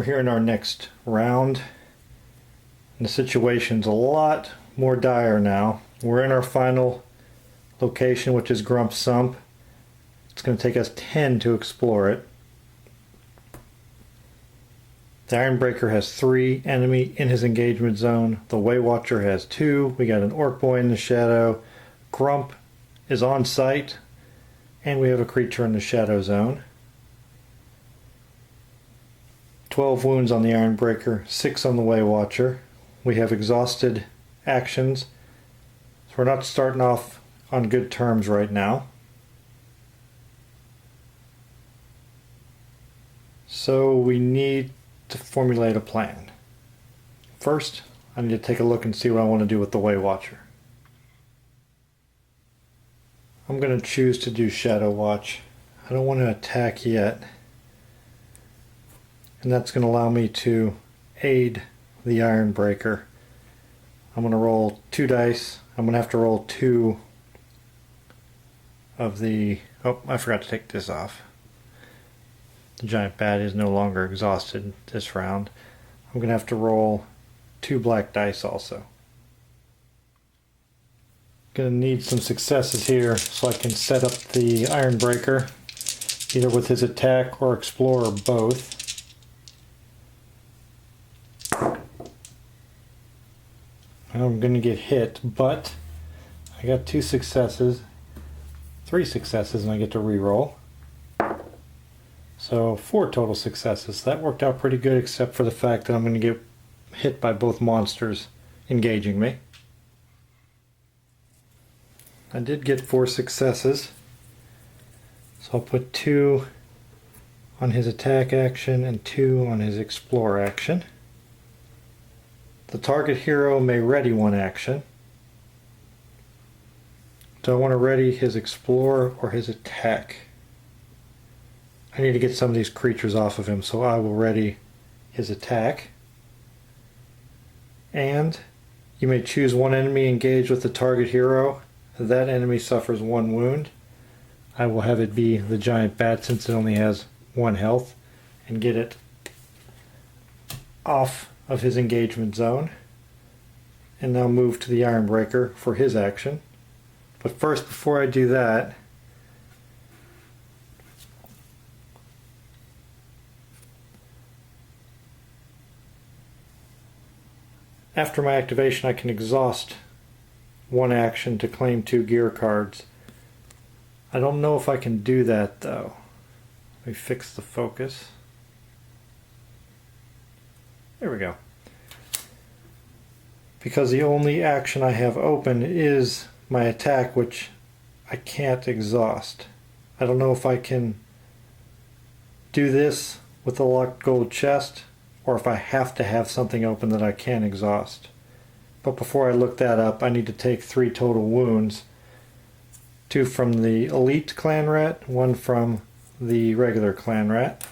We're here in our next round, and the situation's a lot more dire now. We're in our final location, which is Grump's Sump. It's going to take us 10 to explore it. The Ironbreaker has 3 enemy in his engagement zone. The Waywatcher has 2. We got an Orc Boy in the shadow. Grump is on site, and we have a creature in the shadow zone. 12 wounds on the Ironbreaker, 6 on the Waywatcher. We have exhausted actions, so we're not starting off on good terms right now. So we need to formulate a plan. First, I need to take a look and see what I want to do with the Waywatcher. I'm going to choose to do Shadow Watch. I don't want to attack yet. And that's going to allow me to aid the Ironbreaker. I'm going to roll 2 dice. I'm going to have to roll 2 of the... Oh, I forgot to take this off. The giant bat is no longer exhausted this round. I'm going to have to roll 2 black dice also. Going to need some successes here so I can set up the Ironbreaker, either with his attack or explore or both. I'm going to get hit, but I got 2 successes, 3 successes, and I get to reroll. So 4 total successes. That worked out pretty good, except for the fact that I'm going to get hit by both monsters engaging me. I did get 4 successes, so I'll put 2 on his attack action and 2 on his explore action. The target hero may ready 1 action. Do I want to ready his explore or his attack? I need to get some of these creatures off of him, so I will ready his attack. And you may choose 1 enemy engaged with the target hero. That enemy suffers 1 wound. I will have it be the giant bat since it only has 1 health, and get it off of his engagement zone. And now move to the Ironbreaker for his action. But first, before I do that, after my activation, I can exhaust 1 action to claim 2 gear cards. I don't know if I can do that though. Let me fix the focus. There we go. Because the only action I have open is my attack, which I can't exhaust. I don't know if I can do this with the locked gold chest, or if I have to have something open that I can exhaust. But before I look that up, I need to take 3 total wounds. 2 from the elite clan rat, 1 from the regular clan rat.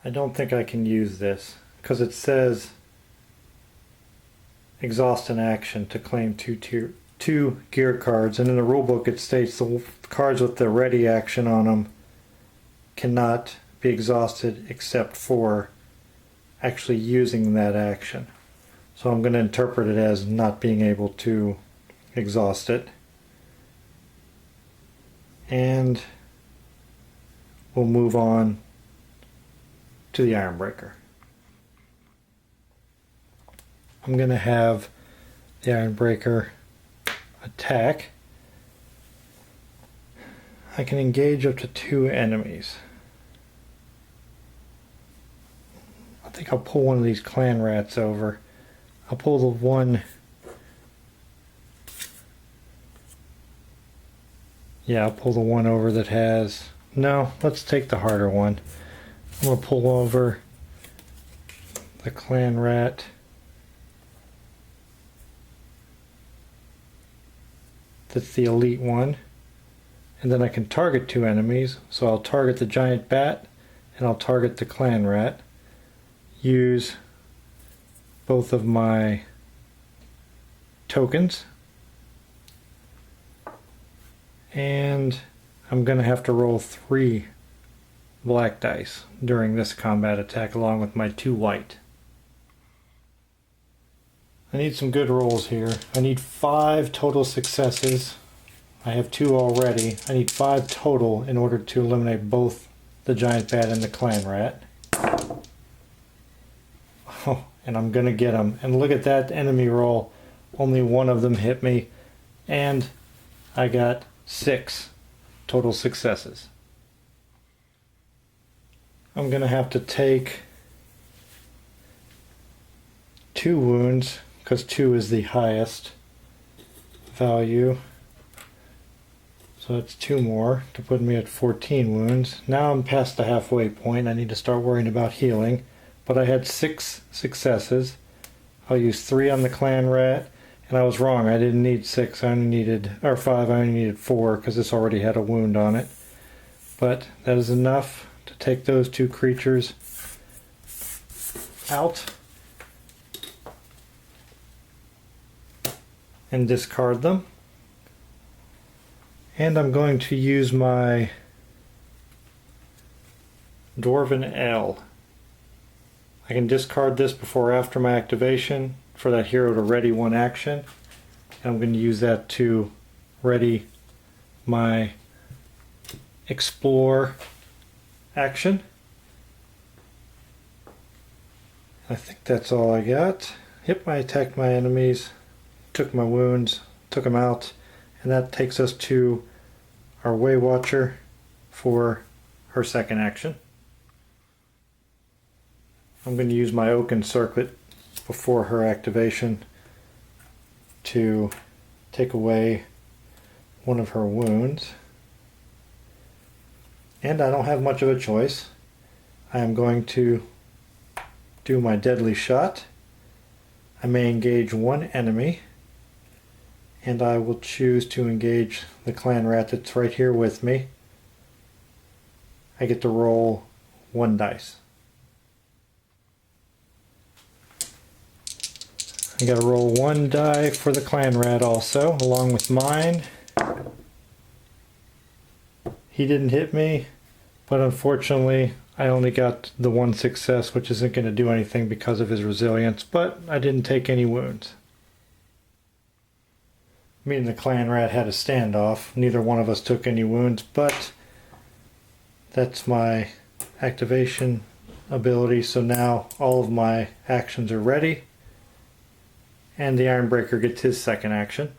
I don't think I can use this, because it says exhaust an action to claim 2 gear cards, and in the rulebook it states the cards with the ready action on them cannot be exhausted except for actually using that action. So I'm going to interpret it as not being able to exhaust it. And we'll move on to the Ironbreaker. I'm going to have the Ironbreaker attack. I can engage up to 2 enemies. I think I'll pull one of these clan rats over. I'll pull the one... Yeah, I'll pull the one over that has... No, let's take the harder one. I'm going to pull over the clan rat. That's the elite one. And then I can target 2 enemies. So I'll target the giant bat and I'll target the clan rat. Use both of my tokens. And I'm going to have to roll 3 black dice during this combat attack along with my 2 white. I need some good rolls here. I need 5 total successes. I have 2 already. I need 5 total in order to eliminate both the giant bat and the clan rat. Oh, and I'm gonna get them. And look at that enemy roll. Only 1 of them hit me. And I got 6 total successes. I'm gonna have to take 2 wounds because 2 is the highest value. So that's 2 more to put me at 14 wounds. Now I'm past the halfway point. I need to start worrying about healing. But I had 6 successes. I'll use 3 on the clan rat. And I was wrong. I didn't need 6. I only needed, or 5. I only needed 4 because this already had a wound on it. But that is enough to take those 2 creatures out and discard them. And I'm going to use my Dwarven L. I can discard this before or after my activation for that hero to ready 1 action. And I'm going to use that to ready my Explore action. I think that's all I got. Yep, I attacked my enemies, took my wounds, took them out. And that takes us to our Waywatcher for her second action. I'm going to use my Oaken Circlet before her activation to take away 1 of her wounds. And I don't have much of a choice. I am going to do my Deadly Shot. I may engage 1 enemy. And I will choose to engage the clan rat that's right here with me. I get to roll 1 dice. I gotta roll 1 die for the clan rat also, along with mine. He didn't hit me, but unfortunately I only got the 1 success, which isn't going to do anything because of his resilience, but I didn't take any wounds. Me and the clan rat had a standoff. Neither one of us took any wounds, but that's my activation ability. So now all of my actions are ready. And the Ironbreaker gets his second action.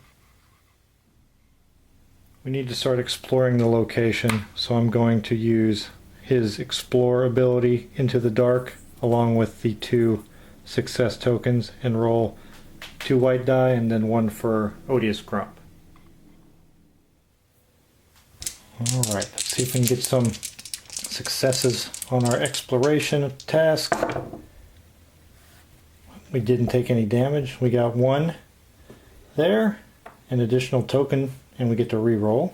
We need to start exploring the location. So I'm going to use his Explore ability into the dark along with the 2 success tokens and roll 2 white die and then 1 for Odious Grump. Alright, let's see if we can get some successes on our exploration task. We didn't take any damage. We got 1 there, an additional token, and we get to re-roll.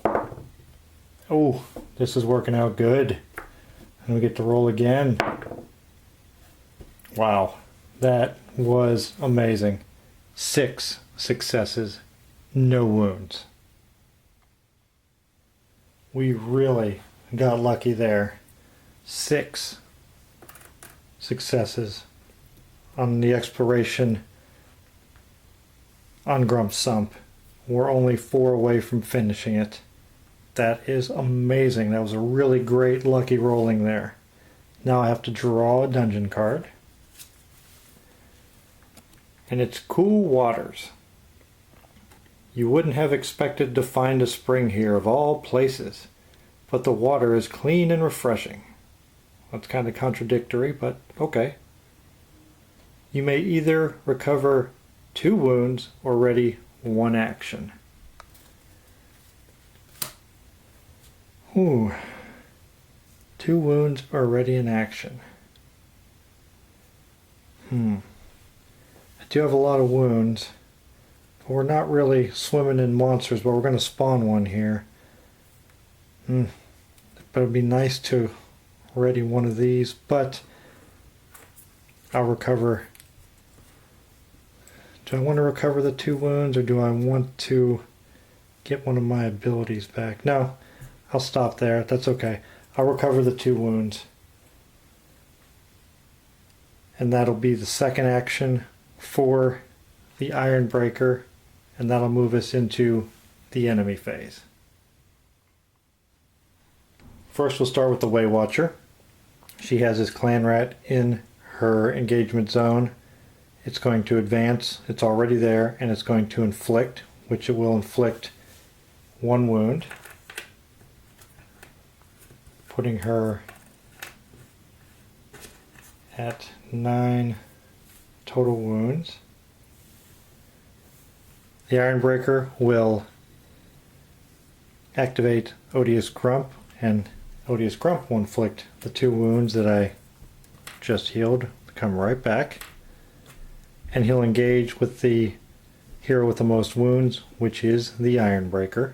Oh, this is working out good. And we get to roll again. Wow, that was amazing. 6 successes, no wounds. We really got lucky there. 6 successes on the exploration on Grump's Sump. We're only 4 away from finishing it. That is amazing. That was a really great lucky rolling there. Now I have to draw a dungeon card. And it's Cool Waters. You wouldn't have expected to find a spring here of all places, but the water is clean and refreshing. That's kind of contradictory, but okay. You may either recover 2 wounds or ready 1 action. Ooh. 2 wounds or ready an action. I do have a lot of wounds. But we're not really swimming in monsters, but we're going to spawn 1 here. But it'd be nice to ready 1 of these, but I'll recover. Do I want to recover the 2 wounds, or do I want to get 1 of my abilities back? No, I'll stop there. That's okay. I'll recover the 2 wounds. And that'll be the second action for the Ironbreaker, and that'll move us into the enemy phase. First we'll start with the Waywatcher. She has his clan rat in her engagement zone. It's going to advance, it's already there, and it's going to inflict, which it will inflict 1 wound, putting her at 9 total wounds. The Ironbreaker will activate Odious Grump, and Odious Grump will inflict the 2 wounds that I just healed, come right back, and he'll engage with the hero with the most wounds, which is the Ironbreaker.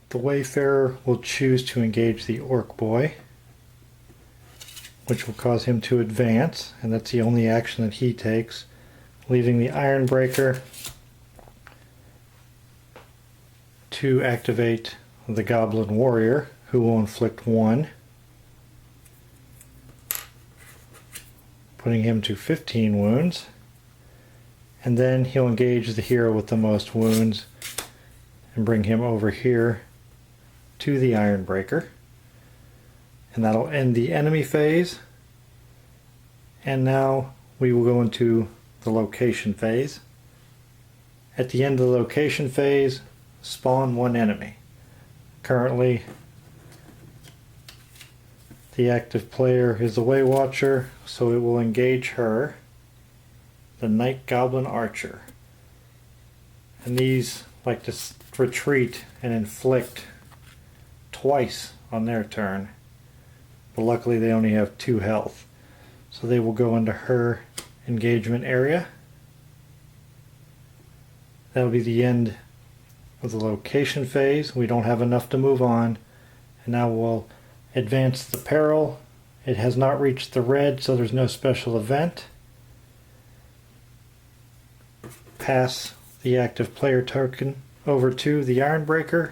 The Wayfarer will choose to engage the Orc Boy, which will cause him to advance, and that's the only action that he takes, leaving the Ironbreaker to activate the Goblin Warrior, who will inflict 1, putting him to 15 wounds, and then he'll engage the hero with the most wounds and bring him over here to the Ironbreaker, and that'll end the enemy phase. And now we will go into the location phase. At the end of the location phase, spawn 1 enemy. Currently the active player is the Waywatcher, so it will engage her, the Night Goblin Archer. And these like to retreat and inflict twice on their turn, but luckily they only have 2 health, so they will go into her engagement area. That'll be the end of the location phase. We don't have enough to move on, and now we'll advance the peril. It has not reached the red, so there's no special event. Pass the active player token over to the Ironbreaker,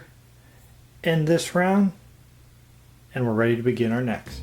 end this round, and we're ready to begin our next.